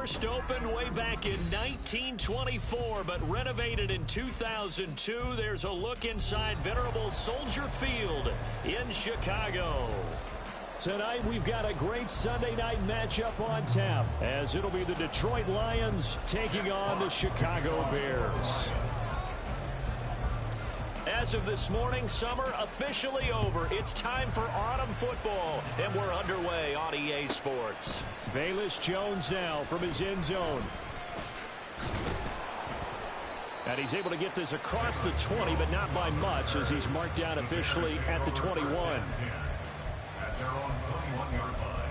first opened way back in 1924, but renovated in 2002. There's a look inside venerable Soldier Field in Chicago. Tonight, we've got a great Sunday night matchup on tap, as it'll be the Detroit Lions taking on the Chicago Bears. As of this morning, summer officially over. It's time for autumn football, and we're underway on EA Sports. Velus Jones now from his end zone. And he's able to get this across the 20, but not by much, as he's marked down officially at the 21. At their own 21-yard line.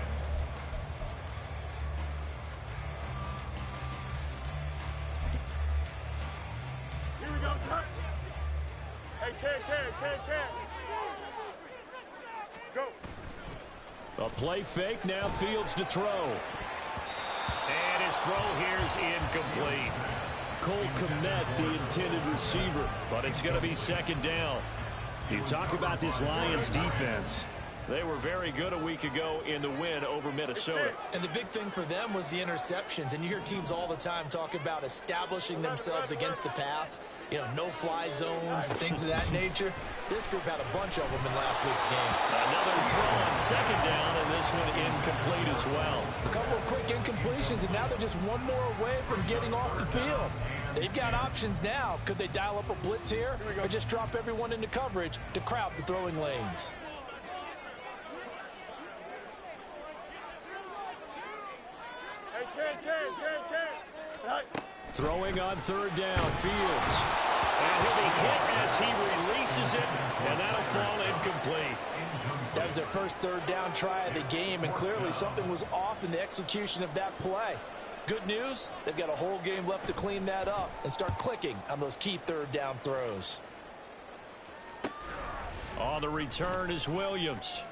Here we go, son. Hey, Ken. Go. A play fake, now Fields to throw. And his throw here's incomplete. Cole Kmet, the intended receiver, but it's going to be second down. You talk about this Lions defense. They were very good a week ago in the win over Minnesota. And the big thing for them was the interceptions. And you hear teams all the time talk about establishing themselves against the pass. You know, no-fly zones and things of that nature. This group had a bunch of them in last week's game. Another throw on second down, and this one incomplete as well. A couple of quick incompletions, and now they're just one more away from getting off the field. They've got options now. Could they dial up a blitz here or just drop everyone into coverage to crowd the throwing lanes? Throwing on third down, Fields. And he'll be hit as he releases it, and that'll fall incomplete. That was their first third down try of the game, and clearly something was off in the execution of that play. Good news, they've got a whole game left to clean that up and start clicking on those key third down throws. On the return is Williams.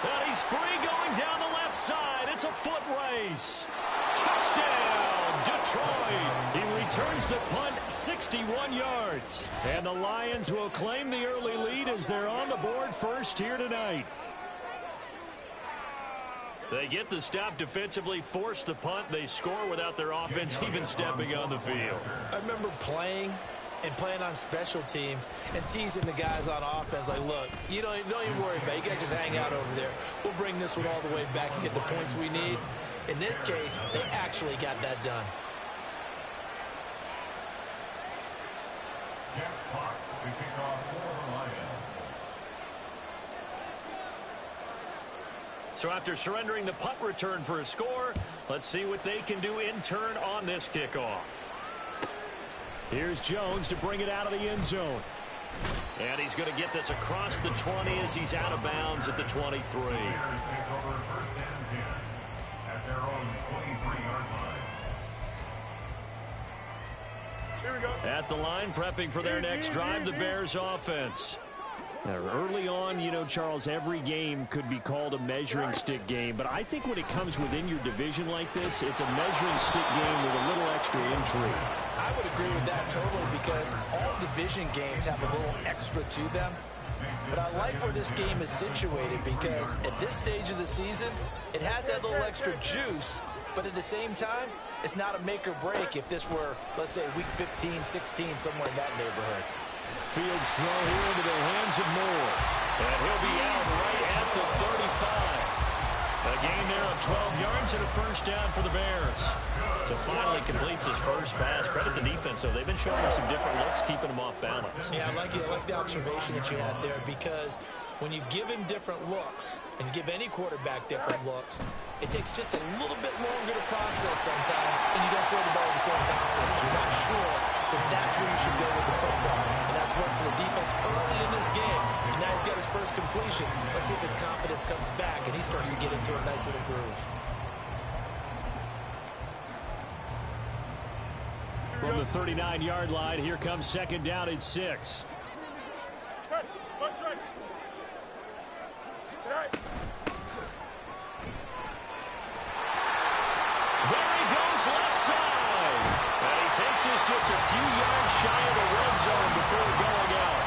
And he's free going down the left side. It's a foot race. Touchdown, Detroit. He returns the punt 61 yards. And the Lions will claim the early lead as they're on the board first here tonight. They get the stop defensively, force the punt. They score without their offense even stepping on the field. I remember playing on special teams and teasing the guys on offense like, look, you don't even worry about it. You guys just hang out over there. We'll bring this one all the way back and get the points we need. In this case, they actually got that done. Jeff Fox to kick off for the Lions. So after surrendering the punt return for a score, let's see what they can do in turn on this kickoff. Here's Jones to bring it out of the end zone. And he's going to get this across the 20 as he's out of bounds at the 23. Bears take over first and 10 at their own 23-yard line. Here we go. At the line, prepping for their next drive, the Bears offense. Now, early on, you know, Charles, every game could be called a measuring stick game. But I think when it comes within your division like this, it's a measuring stick game with a little extra intrigue. I would agree with that totally because all division games have a little extra to them. But I like where this game is situated because at this stage of the season, it has that little extra juice. But at the same time, it's not a make or break if this were, let's say, week 15, 16, somewhere in that neighborhood. Fields throw here into the hands of Moore. And he'll be out right at the 35. A gain there of 12 yards and a first down for the Bears. So finally completes his first pass. Credit the defense, though. They've been showing him some different looks, keeping him off balance. Yeah, I like the observation that you had there because when you give him different looks and you give any quarterback different looks, it takes just a little bit longer to process sometimes, and you don't throw the ball with the same confidence. You're not sure that that's where you should go with the football. And that's worked for the defense early in this game. And now he's got his first completion. Let's see if his confidence comes back and he starts to get into a nice little groove. From the 39-yard line, here comes second down at 6. There he goes left side. And he takes us just a few yards shy of the red zone before going out.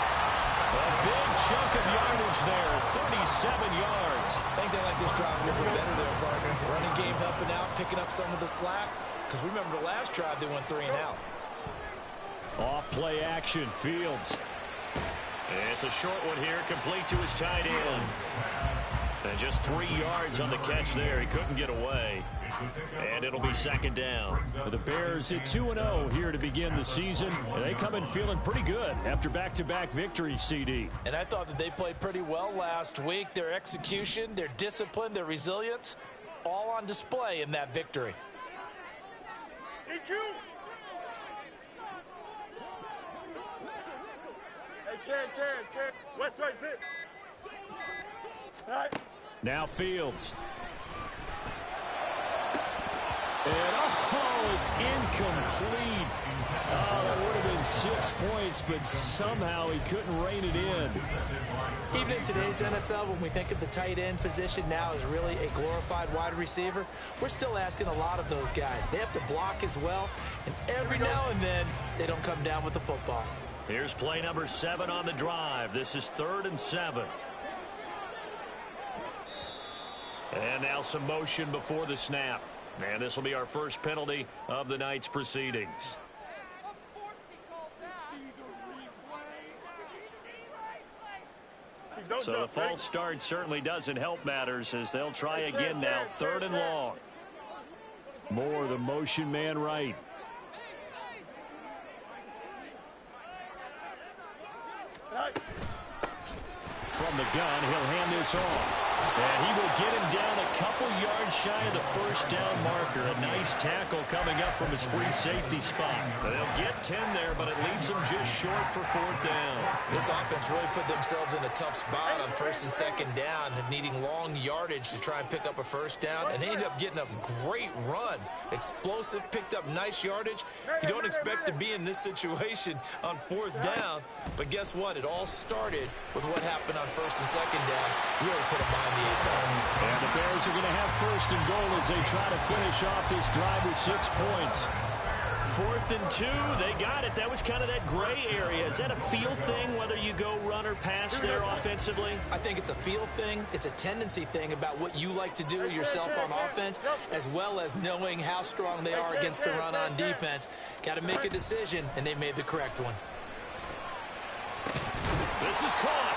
A big chunk of yardage there, 37 yards. I think they like this drive a little bit better there, partner. Running game helping out, picking up some of the slack. Because remember the last drive, they went 3 and out. Off play action, Fields. It's a short one here, complete to his tight end. And just 3 yards on the catch there. He couldn't get away. And it'll be second down. The Bears at 2-0 here to begin the season. They come in feeling pretty good after back-to-back victories, CD. And I thought that they played pretty well last week. Their execution, their discipline, their resilience, all on display in that victory. EQ! Hey, Ken. West right, zip. All right. Now Fields. And, oh, it's incomplete. Oh, that would have been 6 points, but somehow he couldn't rein it in. Even in today's NFL, when we think of the tight end position now as really a glorified wide receiver, we're still asking a lot of those guys. They have to block as well, and every now and then they don't come down with the football. Here's play number 7 on the drive. This is 3rd and 7. And now some motion before the snap. And this will be our first penalty of the night's proceedings. So the false start certainly doesn't help matters as they'll try again now. 3rd and long. Moore, the motion man right. From the gun, he'll hand this off. And he will get him down a couple yards shy of the first down marker. A nice tackle coming up from his free safety spot. They'll get 10 there, but it leaves them just short for 4th down. This offense really put themselves in a tough spot on 1st and 2nd down, needing long yardage to try and pick up a 1st down, and they ended up getting a great run. Explosive, picked up nice yardage. You don't expect to be in this situation on 4th down, but guess what? It all started with what happened on 1st and 2nd down. Really put them behind the 8 ball. And the Bears are going to have 1st and goal as they try to finish off this drive with 6 points. 4th and 2, they got it. That was kind of that gray area. Is that a feel thing, whether you go run or pass there offensively? I think it's a feel thing. It's a tendency thing about what you like to do yourself on offense, as well as knowing how strong they are against the run on defense. Got to make a decision, and they made the correct one. This is caught.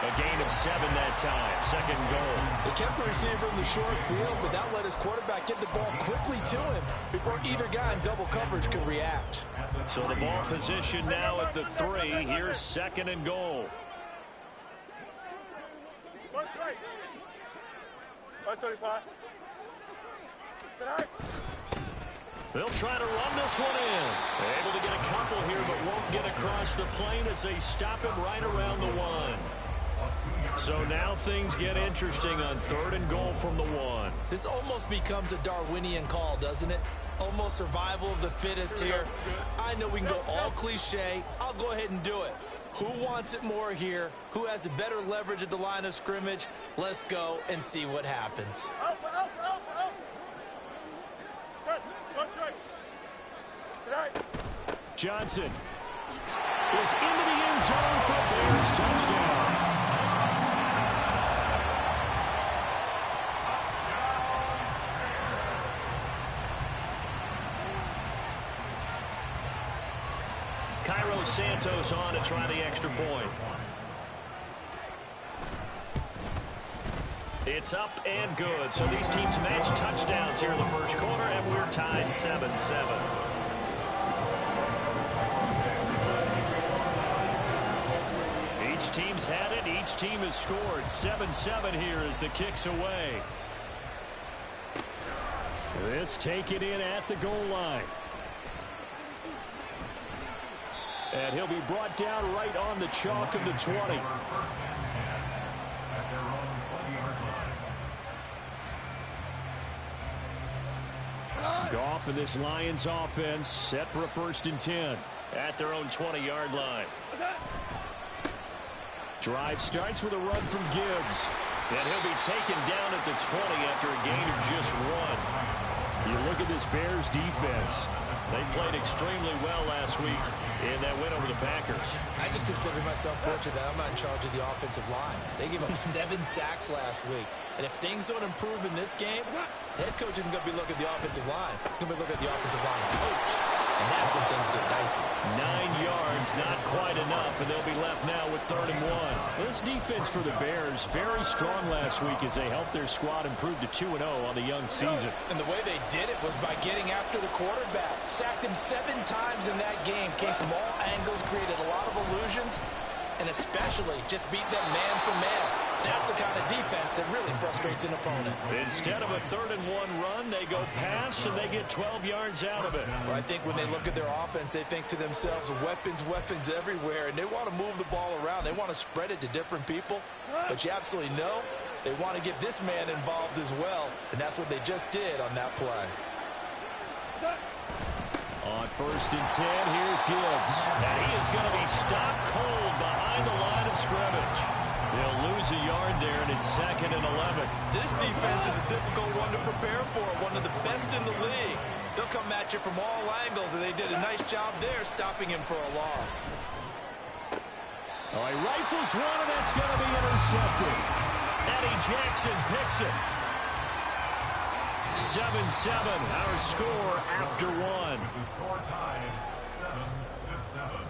A gain of 7 that time. 2nd goal. They kept the receiver in the short field, but that let his quarterback get the ball quickly to him before either guy in double coverage could react. So the ball position now at the 3. Here's 2nd and goal. Watch right. 175. Tonight. They'll try to run this one in. Able to get a couple here, but won't get across the plane as they stop it right around the 1. So now things get interesting on 3rd and goal from the 1. This almost becomes a Darwinian call, doesn't it? Almost survival of the fittest here. I know we can go all cliche. I'll go ahead and do it. Who wants it more here? Who has a better leverage at the line of scrimmage? Let's go and see what happens. Alpha. Watch right. Tonight. Johnson is into the end zone for a Bears touchdown. Cairo Santos on to try the extra point. It's up and good. So these teams match touchdowns here in the first quarter, and we're tied 7-7. Each team's had it. Each team has scored. 7-7 here as the kick's away. This taken in at the goal line. And he'll be brought down right on the chalk of the 20. Goff and this Lions offense set for a 1st and 10. At their own 20-yard line. Drive starts with a run from Gibbs. And he'll be taken down at the 20 after a gain of just 1. You look at this Bears defense. They played extremely well last week in that win over the Packers. I just consider myself fortunate that I'm not in charge of the offensive line. They gave up 7 sacks last week. And if things don't improve in this game, the head coach isn't going to be looking at the offensive line. He's going to be looking at the offensive line coach. And that's when things get dicey. 9 yards, not quite enough, and they'll be left now with 3rd and 1. This defense for the Bears, very strong last week as they helped their squad improve to 2-0 on the young season. And the way they did it was by getting after the quarterback. Sacked him 7 times in that game. Came from all angles, created a lot of illusions, and especially just beat them man for man. That's the kind of defense that really frustrates an opponent. Instead of a 3rd and 1 run, they go pass, and they get 12 yards out of it. Well, I think when they look at their offense, they think to themselves, weapons, weapons everywhere, and they want to move the ball around. They want to spread it to different people, but you absolutely know they want to get this man involved as well, and that's what they just did on that play. On 1st and 10, here's Gibbs. And he is going to be stopped cold behind the line of scrimmage. They'll lose a yard there, and it's 2nd and 11. This defense is a difficult one to prepare for, one of the best in the league. They'll come at you from all angles, and they did a nice job there stopping him for a loss. Oh, he rifles one, and that's going to be intercepted. Eddie Jackson picks it. 7-7, our score after 1. The score tied 7-7.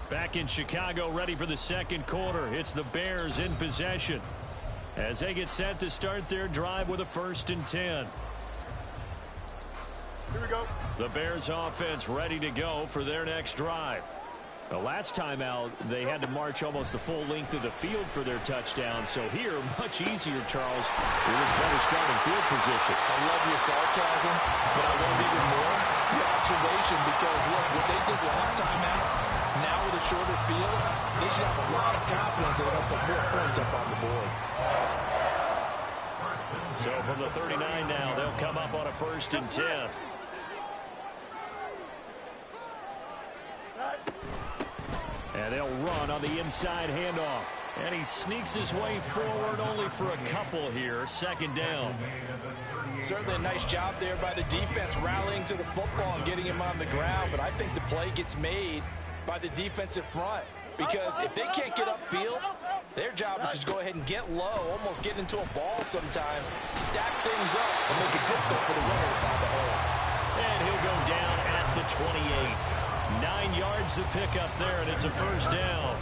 Back in Chicago, ready for the 2nd quarter. It's the Bears in possession as they get set to start their drive with a 1st and 10. Here we go. The Bears offense ready to go for their next drive. The last time out, they had to march almost the full length of the field for their touchdown. So here, much easier, Charles, with this better starting field position. I love your sarcasm, but I love even more your observation because, look, what they did last time out, now with a shorter field, they should have a lot of confidence that they'll put more points up on the board. So from the 39 now, they'll come up on a 1st and 10. And they'll run on the inside handoff. And he sneaks his way forward only for a couple here. 2nd down. Certainly a nice job there by the defense rallying to the football and getting him on the ground. But I think the play gets made by the defensive front. Because if they can't get upfield, their job is to go ahead and get low, almost get into a ball sometimes, stack things up, and make it difficult for the runner to find the hole. And he'll go down at the 28. 9 yards to pick up there, and it's a 1st down.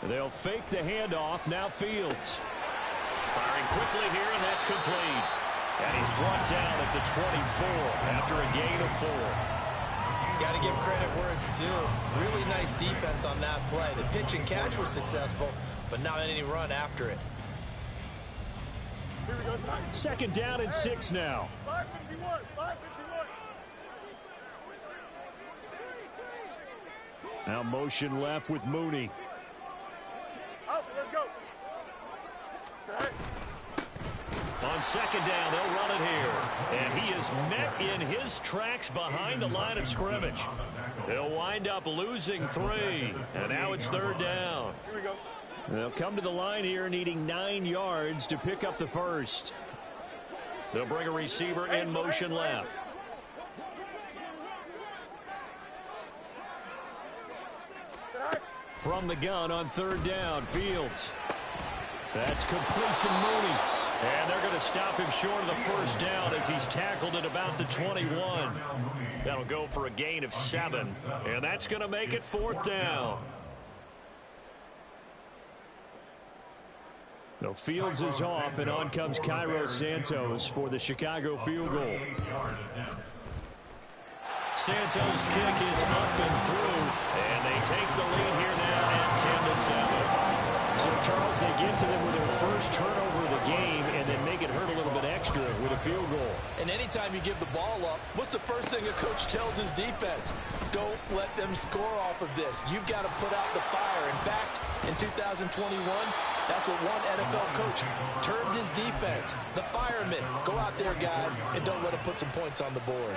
They'll fake the handoff. Now Fields. Firing quickly here, and that's complete. And he's brought down at the 24 after a gain of 4. Got to give credit where it's due. Really nice defense on that play. The pitch and catch was successful, but not any run after it. Here we go, 2nd down and 6 now. 551, 551. Now motion left with Mooney. Out, let's go. On 2nd down, they'll run it here. And he is met in his tracks behind the line of scrimmage. They'll wind up losing 3. And now it's 3rd down. Here we go. They'll come to the line here needing 9 yards to pick up the 1st. They'll bring a receiver in motion left. From the gun on 3rd down, Fields. That's complete to Mooney. And they're going to stop him short of the 1st down as he's tackled at about the 21. That'll go for a gain of 7. And that's going to make it 4th down. So Fields is off, and on comes Cairo Santos for the Chicago field goal. Santos' kick is up and through, and they take the lead here now at 10-7. So, Charles, they get to them with their first turnover of the game and then make it hurt a little bit extra with a field goal. And anytime you give the ball up, what's the first thing a coach tells his defense? Don't let them score off of this. You've got to put out the fire. In fact, in 2021, that's what one NFL coach termed his defense. The firemen. Go out there, guys, and don't let them put some points on the board.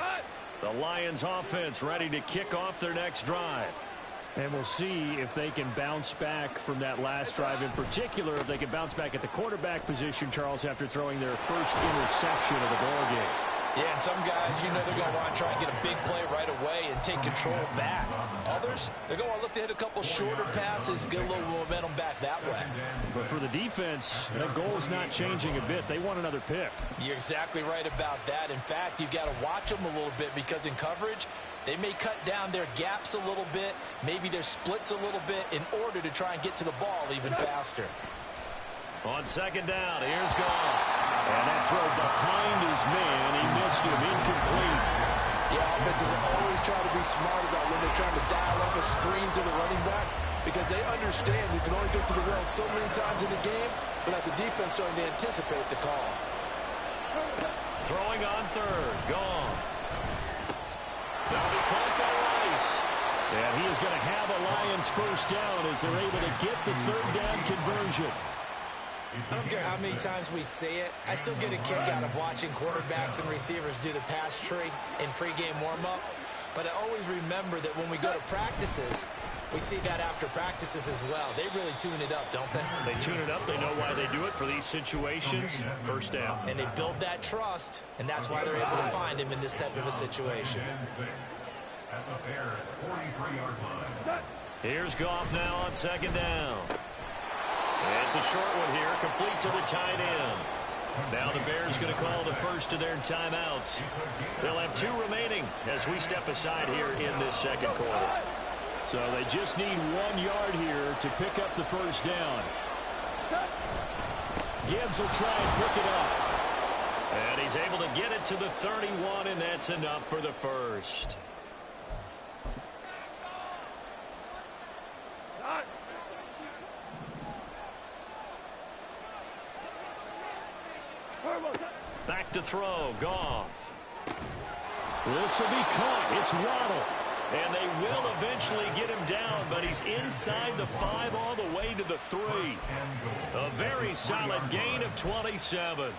The Lions offense ready to kick off their next drive. And we'll see if they can bounce back from that last drive, in particular, if they can bounce back at the quarterback position, Charles, after throwing their first interception of the ballgame. Yeah, and some guys, you know, they're going to want to try and get a big play right away and take control back. Others, they're going to look to hit a couple shorter passes, get a little momentum back that way. But for the defense, that goal is not changing a bit. They want another pick. You're exactly right about that. In fact, you've got to watch them a little bit because in coverage, they may cut down their gaps a little bit, maybe their splits a little bit in order to try and get to the ball even faster. On second down, here's Goff. And that throw behind his man, he missed him, incomplete. Yeah, offenses always try to be smart about when they're trying to dial up a screen to the running back because they understand you can only get to the well so many times in the game without the defense starting to anticipate the call. Throwing on third, Goff. That'll be caught by Rice. And he is going to have a Lions first down as they're able to get the third down conversion. I don't care how many times we see it. I still get a kick out of watching quarterbacks and receivers do the pass tree in pregame warm-up. But I always remember that when we go to practices, we see that after practices as well. They really tune it up, don't they? They tune it up. They know why they do it for these situations. First down. And they build that trust, and that's why they're able to find him in this type of a situation. At the Bears' 43-yard line. Here's Goff now on second down. It's a short one here, complete to the tight end. Now the Bears going to call the first of their timeouts. They'll have 2 remaining as we step aside here in this second quarter. So they just need 1 yard here to pick up the first down. Gibbs will try and pick it up. And he's able to get it to the 31, and that's enough for the first. Back to throw, Goff. This will be caught. It's Waddle. And they will eventually get him down, but he's inside the 5 all the way to the 3. A very solid gain of 27.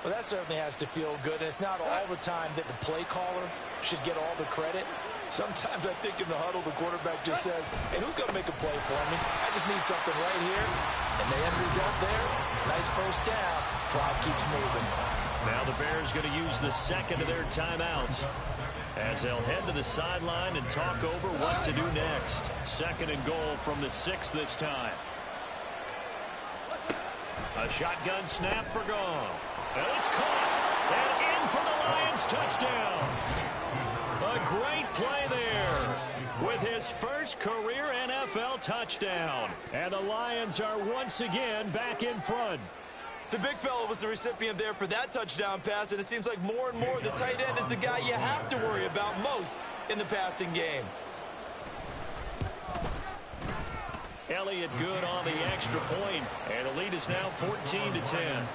Well, that certainly has to feel good. And it's not all the time that the play caller should get all the credit. Sometimes I think in the huddle, the quarterback just says, hey, who's going to make a play for me? I just need something right here. And the end result there, nice first down. Drive keeps moving. Now the Bears going to use the second of their timeouts as they'll head to the sideline and talk over what to do next. Second and goal from the 6 this time. A shotgun snap for Goff. And it's caught. And in for the Lions touchdown. A great play there with his first career NFL touchdown. And the Lions are once again back in front. The big fella was the recipient there for that touchdown pass, and it seems like more and more the tight end is the guy you have to worry about most in the passing game. Elliott good on the extra point, and the lead is now 14-10. 14. Bears 10.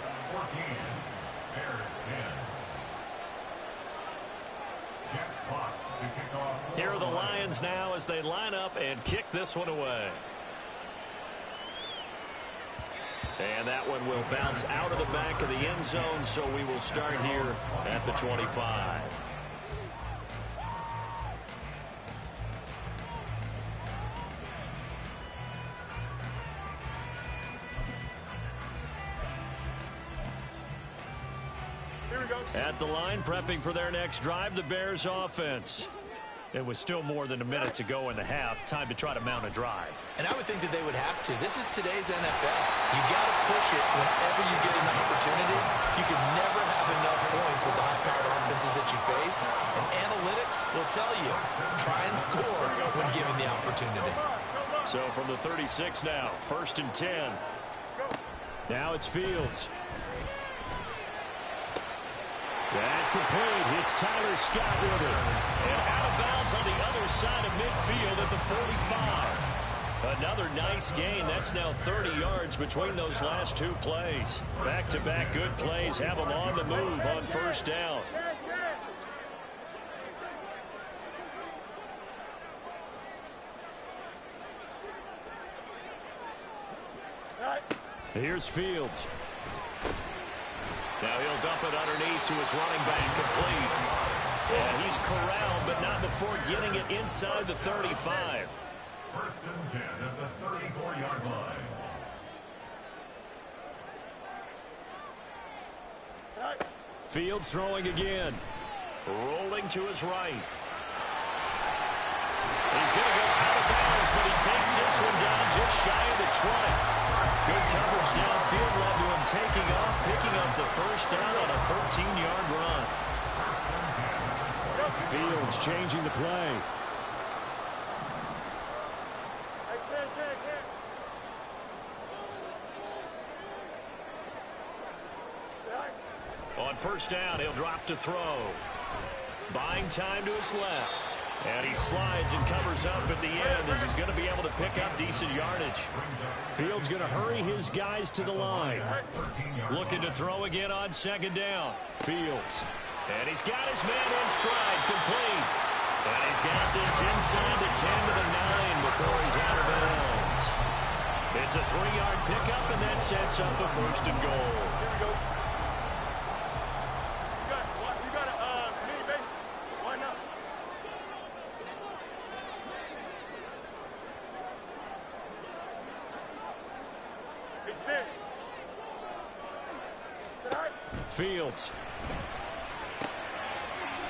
Jet clocks to kick off. Here are the Lions now as they line up and kick this one away. And that one will bounce out of the back of the end zone, so we will start here at the 25. Here we go. At the line, prepping for their next drive, the Bears offense. It was still more than a minute to go in the half. Time to try to mount a drive. And I would think that they would have to. This is today's NFL. You got to push it whenever you get an opportunity. You can never have enough points with the high-powered offenses that you face. And analytics will tell you, try and score when given the opportunity. So from the 36 now, 1st and 10. Now it's Fields. That complete. It's Tyler Scott with it. And out of bounds on the other side of midfield at the 45. Another nice gain. That's now 30 yards between those last 2 plays. Back-to-back good plays have them on the move on first down. Here's Fields. Now he'll dump it underneath to his running back, complete. And he's corralled, but not before getting it inside the 35. First and 10 at the 34-yard line. Fields throwing again. Rolling to his right. He's going to go out of bounds, but he takes this one down just shy of the 20. Good coverage downfield led to him taking off, picking up the first down on a 13-yard run. Fields changing the play. On first down, he'll drop to throw. Buying time to his left. And he slides and covers up at the end as he's going to be able to pick up decent yardage. Fields going to hurry his guys to the line. Looking to throw again on second down. Fields. And he's got his man in stride, complete. And he's got this inside the 10 to the 9 before he's out of bounds. It's a 3-yard pickup, and that sets up a first and goal. Here we go. You got a mini base. Why not? It's there. Is that right? Fields.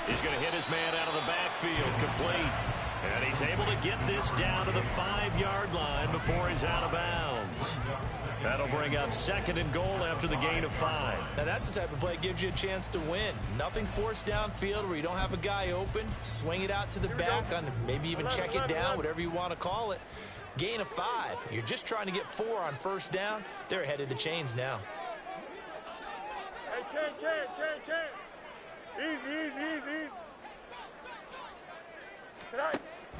He's going to hit his man out of the backfield, complete. And he's able to get this down to the 5-yard line before he's out of bounds. That'll bring up second and goal after the gain of 5. Now that's the type of play that gives you a chance to win. Nothing forced downfield where you don't have a guy open. Swing it out to the back, on maybe even check it down, whatever you want to call it. Gain of 5. You're just trying to get 4 on first down. They're ahead of the chains now. Hey, Ken. Easy.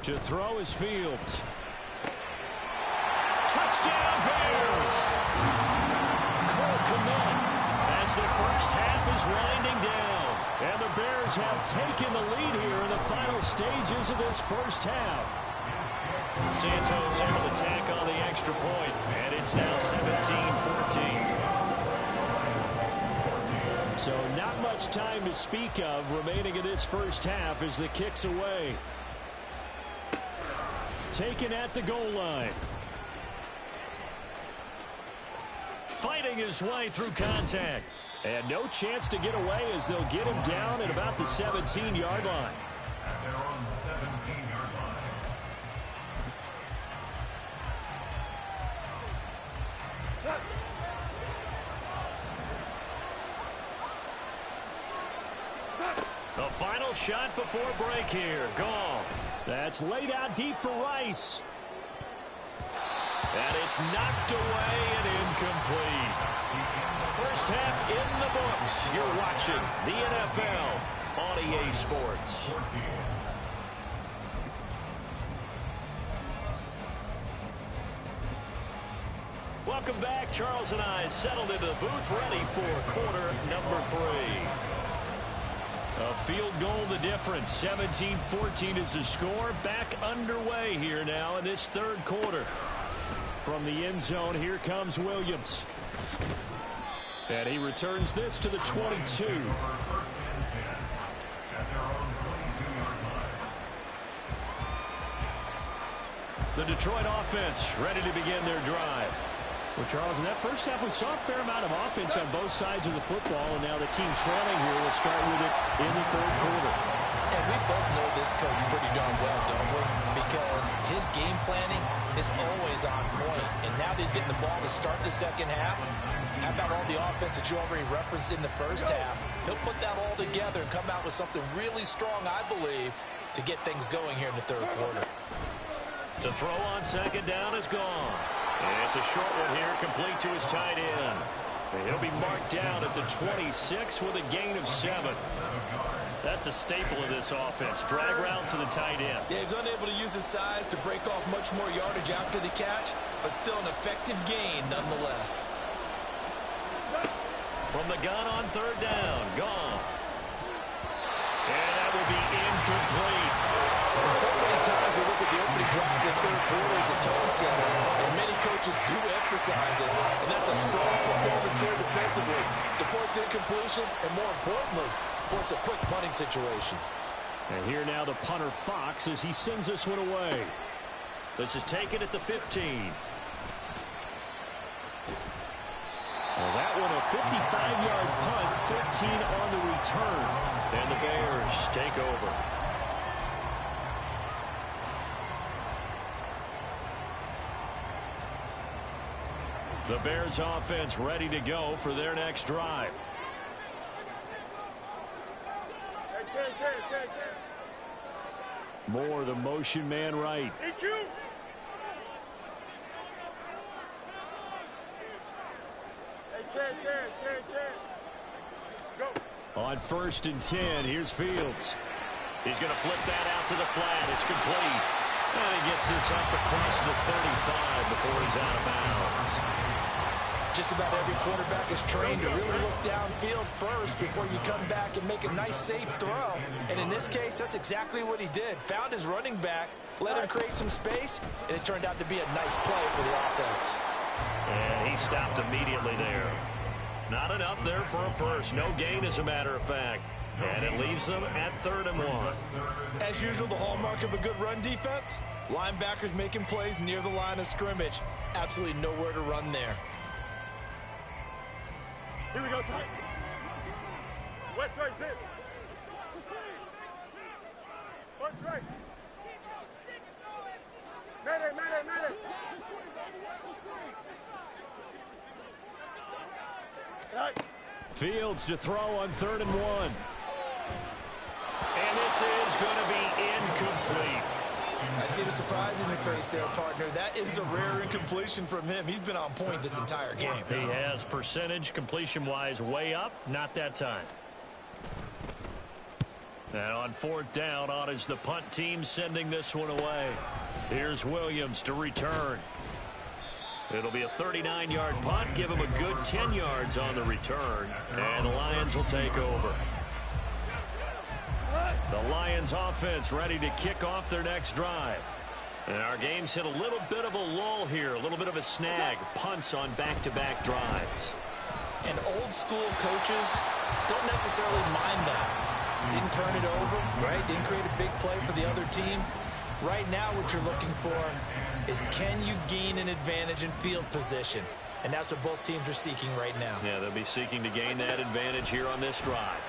To throw is Fields. Touchdown, Bears! Cole Kmet as the first half is winding down. And the Bears have taken the lead here in the final stages of this first half. Santos able to tack on the extra point, and it's now 17-14. So not much time to speak of remaining in this first half as the kick's away. Taken at the goal line. Fighting his way through contact. And no chance to get away as they'll get him down at about the 17-yard line. At their own 17-yard line. The final shot before break here. Goff. That's laid out deep for Rice. And it's knocked away and incomplete. First half in the books. You're watching the NFL on EA Sports. Welcome back. Charles and I settled into the booth, ready for quarter number 3. A field goal the difference. 17-14 is the score. Back underway here now in this third quarter. From the end zone, here comes Williams. And he returns this to the 22. The Detroit offense ready to begin their drive. Well, Charles, in that first half, we saw a fair amount of offense on both sides of the football, and now the team trailing here will start with it in the third quarter. And we both know this coach pretty darn well, don't we? Because his game planning is always on point. And now that he's getting the ball to start the second half, how about all the offense that you already referenced in the first half? He'll put that all together and come out with something really strong, I believe, to get things going here in the third quarter. To throw on second down is gone. And it's a short one here, complete to his tight end. And he'll be marked down at the 26 with a gain of 7. That's a staple of this offense. Drag route to the tight end. Yeah, he's unable to use his size to break off much more yardage after the catch, but still an effective gain nonetheless. From the gun on third down, Goff. And that will be incomplete. And so many times we look at the opening drive in the third quarter as a tone setter, and many coaches do emphasize it, and that's a strong performance there defensively to force incompletion and, more importantly, force a quick punting situation. And here now the punter Fox as he sends this one away. This is taken at the 15. Well, that one a 55-yard punt, 13 on the return. And the Bears take over. The Bears offense ready to go for their next drive. Moore, the motion man right. On 1st and 10, here's Fields. He's going to flip that out to the flat. It's complete. And he gets this up across the 35 before he's out of bounds. Just about every quarterback is trained to really look downfield first before you come back and make a nice, safe throw. And in this case, that's exactly what he did. Found his running back, let him create some space, and it turned out to be a nice play for the offense. And he stopped immediately there. Not enough there for a first. No gain, as a matter of fact. And it leaves them at 3rd and 1. As usual, the hallmark of a good run defense, linebackers making plays near the line of scrimmage. Absolutely nowhere to run there. Here we go, son. West right, zip. Punch right. Mayday. Right. Fields to throw on 3rd and 1. And this is going to be incomplete. I see the surprise in your face there, partner. That is a rare incompletion from him. He's been on point this entire game. He has percentage completion-wise way up. Not that time. And on 4th down, on is the punt team sending this one away. Here's Williams to return. It'll be a 39-yard punt. Give him a good 10 yards on the return. And the Lions will take over. The Lions offense ready to kick off their next drive. And our game's hit a little bit of a lull here, a little bit of a snag. Punts on back-to-back drives. And old-school coaches don't necessarily mind that. Didn't turn it over, right? Didn't create a big play for the other team. Right now what you're looking for is, can you gain an advantage in field position? And that's what both teams are seeking right now. Yeah, they'll be seeking to gain that advantage here on this drive.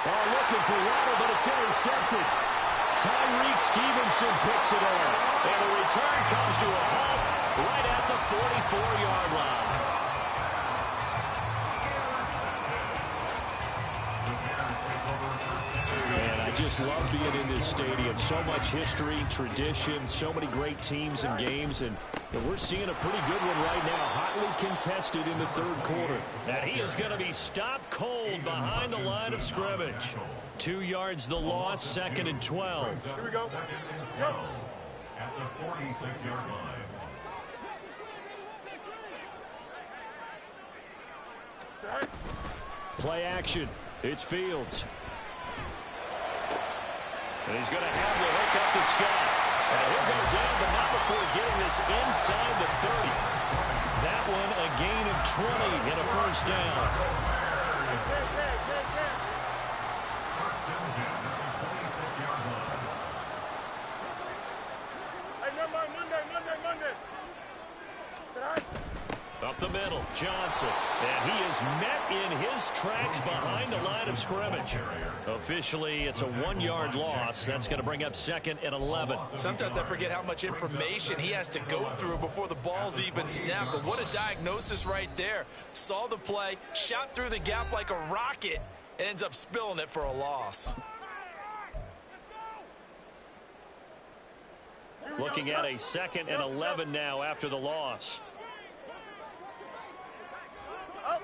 Oh, looking for Waddle, but it's intercepted. Tyreek Stevenson picks it off. And the return comes to a halt right at the 44-yard line. Man, I just love being in this stadium. So much history, tradition, so many great teams and games, and we're seeing a pretty good one right now, hotly contested in the 3rd quarter. And he is going to be stopped cold behind the line of scrimmage. 2 yards the loss, 2nd and 12. Here we go. Go. At the 46-yard line. Play action. It's Fields. And he's going to have to hook up to Scott. And he'll go down, but not before getting this inside the 30. That one a gain of 20 and a first down. Monday. Up the middle, Johnson. And he is met in his tracks behind the line of scrimmage. Officially, it's a 1-yard loss. That's going to bring up 2nd and 11. Sometimes I forget how much information he has to go through before the ball's even snapped. But what a diagnosis right there. Saw the play, shot through the gap like a rocket, and ends up spilling it for a loss. Looking at a 2nd and 11 now after the loss. Up.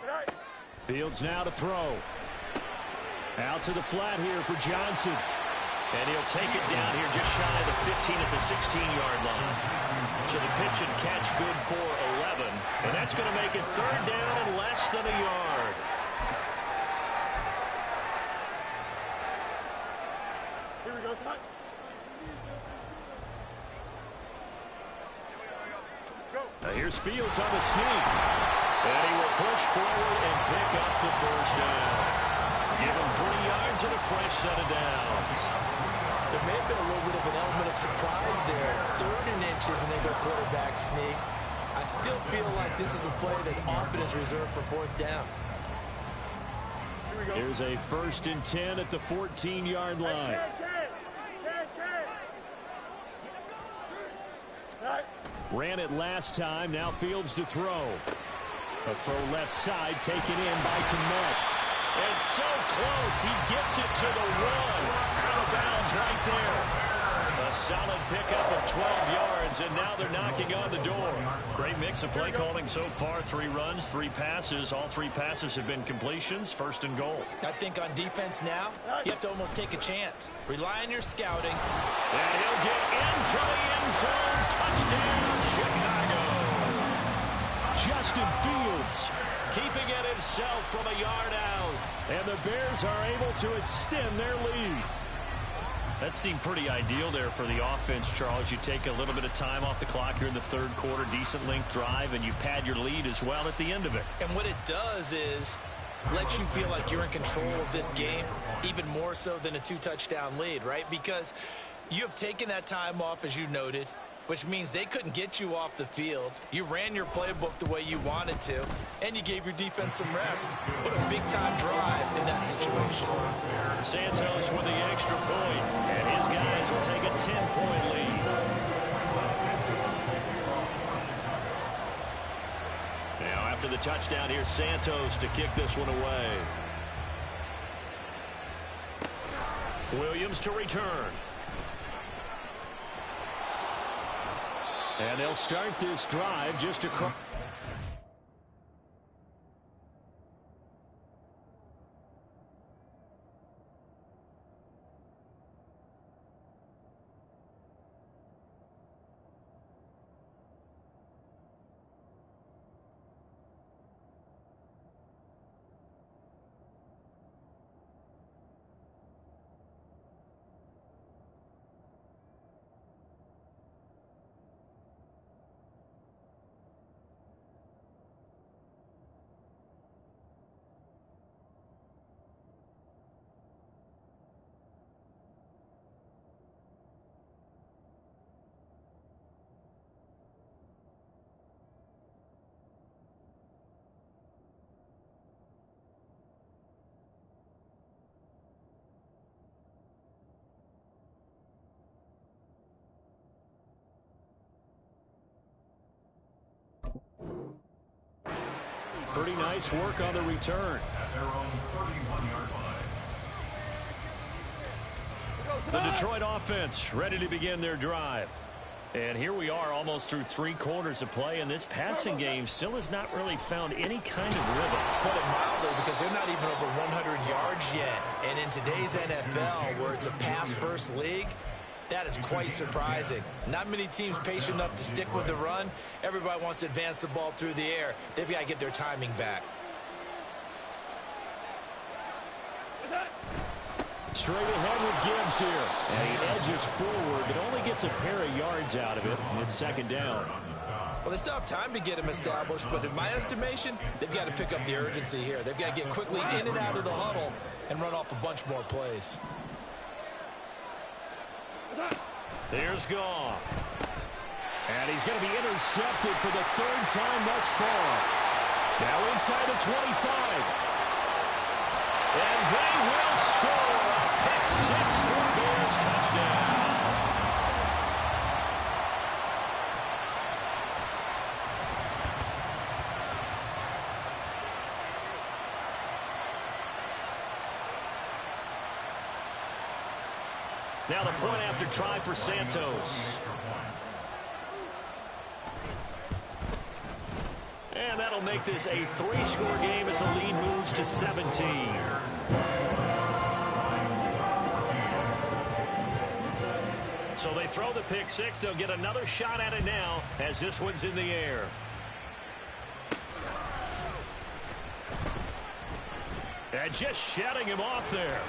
Right. Fields now to throw. Out to the flat here for Johnson. And he'll take it down here just shy of the 15 at the 16-yard line. So the pitch and catch good for 11. And that's going to make it 3rd down and less than a yard. Here we go, son. Now here's Fields on the sneak. And he will push forward and pick first down. Give him 3 yards and a fresh set of downs. There may have been a little bit of an element of surprise there. 3rd and inches, and they go quarterback sneak. I still feel like this is a play that often is reserved for 4th down. Here's a 1st and 10 at the 14-yard line. Ran it last time. Now Fields to throw. A throw left side taken in by Kmet. And so close. He gets it to the 1. Out of bounds right there. A solid pickup of 12 yards, and now they're knocking on the door. Great mix of play calling so far. 3 runs, 3 passes. All 3 passes have been completions. 1st and goal. I think on defense now, you have to almost take a chance. Rely on your scouting. And he'll get into the end zone. Touchdown, Chicago. Justin Fields keeping it himself from a yard out. And the Bears are able to extend their lead. That seemed pretty ideal there for the offense, Charles. You take a little bit of time off the clock here in the 3rd quarter, decent length drive, and you pad your lead as well at the end of it. And what it does is let you feel like you're in control of this game, even more so than a 2-touchdown lead, right? Because you have taken that time off, as you noted, which means they couldn't get you off the field. You ran your playbook the way you wanted to, and you gave your defense some rest. What a big-time drive in that situation. Santos with the extra point, and his guys will take a 10-point lead. Now, after the touchdown, here's Santos to kick this one away. Williams to return. And they'll start this drive just across. Pretty nice work on the return. At their own 31-yard line. The Detroit offense ready to begin their drive. And here we are almost through 3 quarters of play, and this passing game still has not really found any kind of rhythm. Put it mildly, because they're not even over 100 yards yet. And in today's NFL, where it's a pass-first league, that is quite surprising. Not many teams patient enough to stick with the run. Everybody wants to advance the ball through the air. They've got to get their timing back. Straight ahead with Gibbs here. And he edges forward, but only gets a pair of yards out of it. And it's 2nd down. Well, they still have time to get him established, but in my estimation, they've got to pick up the urgency here. They've got to get quickly in and out of the huddle and run off a bunch more plays. There's Goff. And he's going to be intercepted for the 3rd time thus far. Now inside the 25. And they will score. Pick 6 for Bears touchdown. Now the point after try for Santos. And that'll make this a 3-score game as the lead moves to 17. So they throw the pick 6. They'll get another shot at it now as this one's in the air. And just shutting him off there.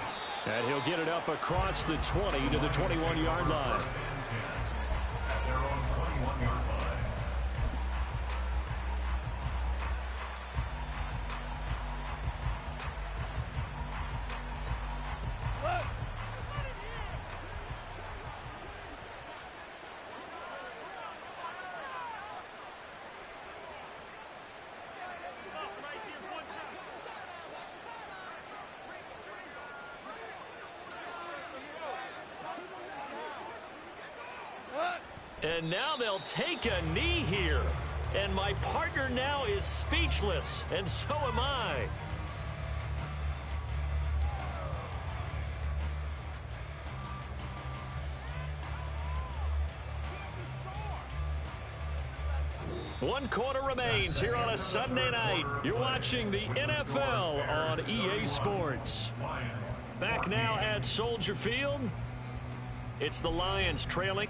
And he'll get it up across the 20 to the 21-yard line. At their own 21-yard line. And now they'll take a knee here. And my partner now is speechless, and so am I. One quarter remains here on a Sunday night. You're watching the NFL on EA Sports. Back now at Soldier Field. It's the Lions trailing.